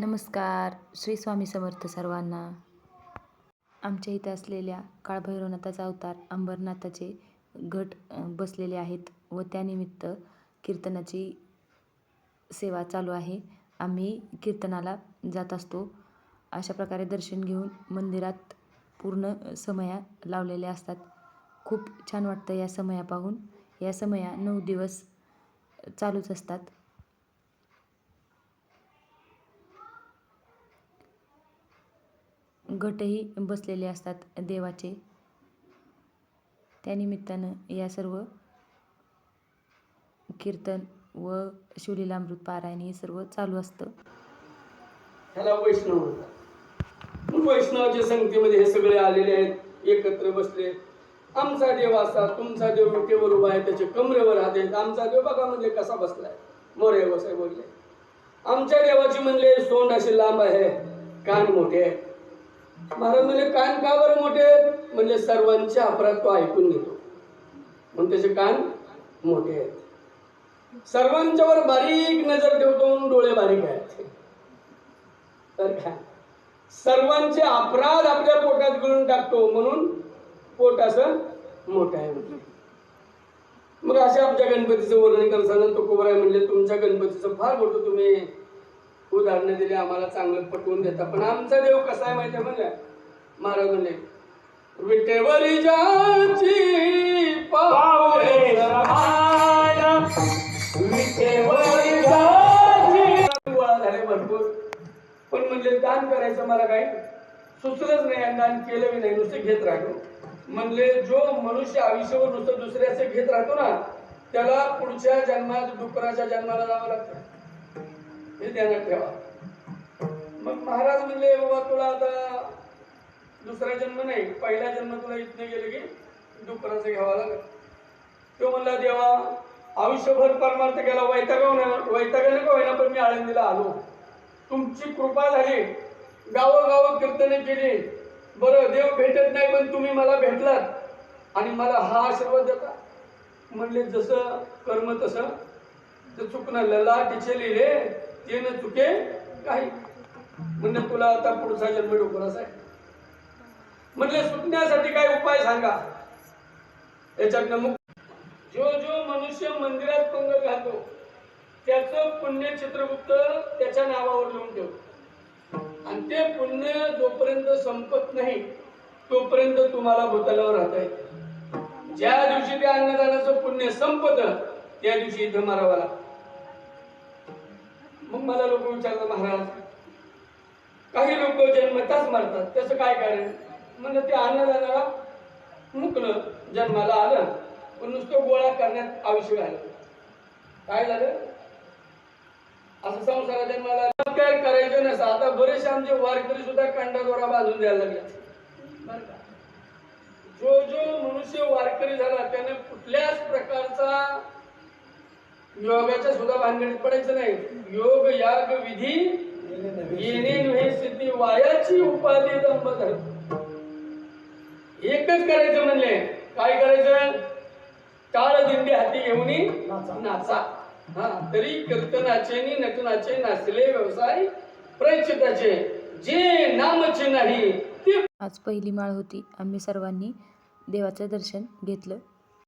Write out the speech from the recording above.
नमस्कार. श्री स्वामी समर्थ सर्वांना. आमच्या इथे असलेल्या काळभैरवनाथाचा अवतार अंबरनाथाचे घट बसलेले आहेत व त्यानिमित्त कीर्तनाची सेवा चालू आहे. आम्ही कीर्तनाला जात असतो. अशा प्रकारे दर्शन घेऊन मंदिरात पूर्ण समया लावलेल्या असतात. खूप छान वाटतं या समया पाहून. या समया 9 दिवस चालूच असतात. घटही बसलेले असतात देवाचे. त्यानिमित्तानं या सर्व कीर्तन व शिवलीलामृत पारायण हे सर्व चालू असतं. ह्याला वैष्णव म्हणतात. वैष्णवाच्या संगतीमध्ये हे सगळे आलेले आहेत, एकत्र बसले. आमचा देव असा, तुमचा देव विटेवर उभा आहे, त्याचे कमरेवर हात आहेत. आमचा देव बघा म्हणजे कसा बसलाय. मोरे बसाय बोलले. आमच्या देवाची म्हणले सोंड अशी लांब आहे, कान मोठे आहे. महाराज म्हणले कान का बरं मोठे आहेत? म्हणजे सर्वांच्या अपराध तो ऐकून घेतो म्हणून त्याचे कान मोठे आहेत. सर्वांच्यावर बारीक नजर ठेवतो म्हणून डोळे बारीक आहेत. तर काय, सर्वांचे अपराध आपल्या पोटात गिळून टाकतो म्हणून पोट असं मोठं आहे. मग अशा आमच्या गणपतीचं वर्णन करताना तो कोबराय म्हणले तुमच्या गणपतीचं फार मोठं तुम्ही उदाहरणं दिली, आम्हाला चांगलं पटवून देता. पण आमचा देव कसा आहे माहिती आहे म्हणलं? महाराज म्हणले विटेवरी जाची पावले सभाया, विटेवरी जाची गोळा झाले भरपूर. पण म्हणले दान करायचं मला काही सुचलंच नाही आणि दान केलं नाही, नुसतं घेत राहिलो. म्हणले जो मनुष्य आयुष्यावर नुसतं दुसऱ्याचे घेत राहतो ना, त्याला पुढच्या जन्मात डुकराच्या जन्माला जावं लागतं, हे ध्यानात ठेवा. मग महाराज म्हणले बाबा तुला आता दुसरा जन्म नाही, पहिला जन्म तुला इथनं गेलं की डुकराचं घ्यावा लागत. तो म्हणला देवा आयुष्यभर परमार्थ केला, वैतागाने का होईना पण मी आळंदीला आलो, तुमची कृपा झाली, गावोगाव कीर्तने केली. बरं देव भेटत नाही पण तुम्ही मला भेटलात आणि मला हा आशीर्वाद देता. म्हणले जसं कर्म तसं चुकणं ललाटीचे लिहिले ते न चुके काही. म्हणजे तुला आता पुढचा जन्म डुकराचा आहे. म्हणले सुटण्यासाठी काय उपाय सांगा. याच्यातनं मुक्त. जो जो मनुष्य मंदिरात पंगत घालतो त्याचं पुण्य चित्रगुप्त त्याच्या नावावर लिहून ठेवतो आणि ते पुण्य जोपर्यंत संपत नाही तोपर्यंत तुम्हाला भूतलावर राहता येते. ज्या दिवशी त्या अन्नदानाचं पुण्य संपत त्या दिवशी इथं मारावं लागतं. मग मला लोक विचारतात महाराज काही लोक जन्मताच मरतात, त्याचं काय कारण? म्हणजे ते अन्नदानाला मुकलं, जन्माला आलं पण नुसतं गोळा करण्यात आयुष्य घालवलं. काय झालं? असं संसारा जन्माला काय करायचं नसतं. आता बरेचसे आमचे वारकरी सुद्धा कांडा दोरा बांधून द्यायला लागले. जो जो मनुष्य वारकरी झाला त्याने कुठल्याच प्रकारचा योगाच्या सुद्धा भानगडीत पडायचं नाही. योग याग विधी येणे नव्हे सिद्धी, वायाची उपाधी दंबधर. एकच करायचं म्हणले. काय करायचं? टाळ दिंडी हाती घेऊन नाचा. हा तरी कीर्तनाचे नटनाचे नाचले व्यवसाय प्रचिताचे, जे नामचे नाही ते. आज पहिली माळ होती. आम्ही सर्वांनी देवाचं दर्शन घेतलं.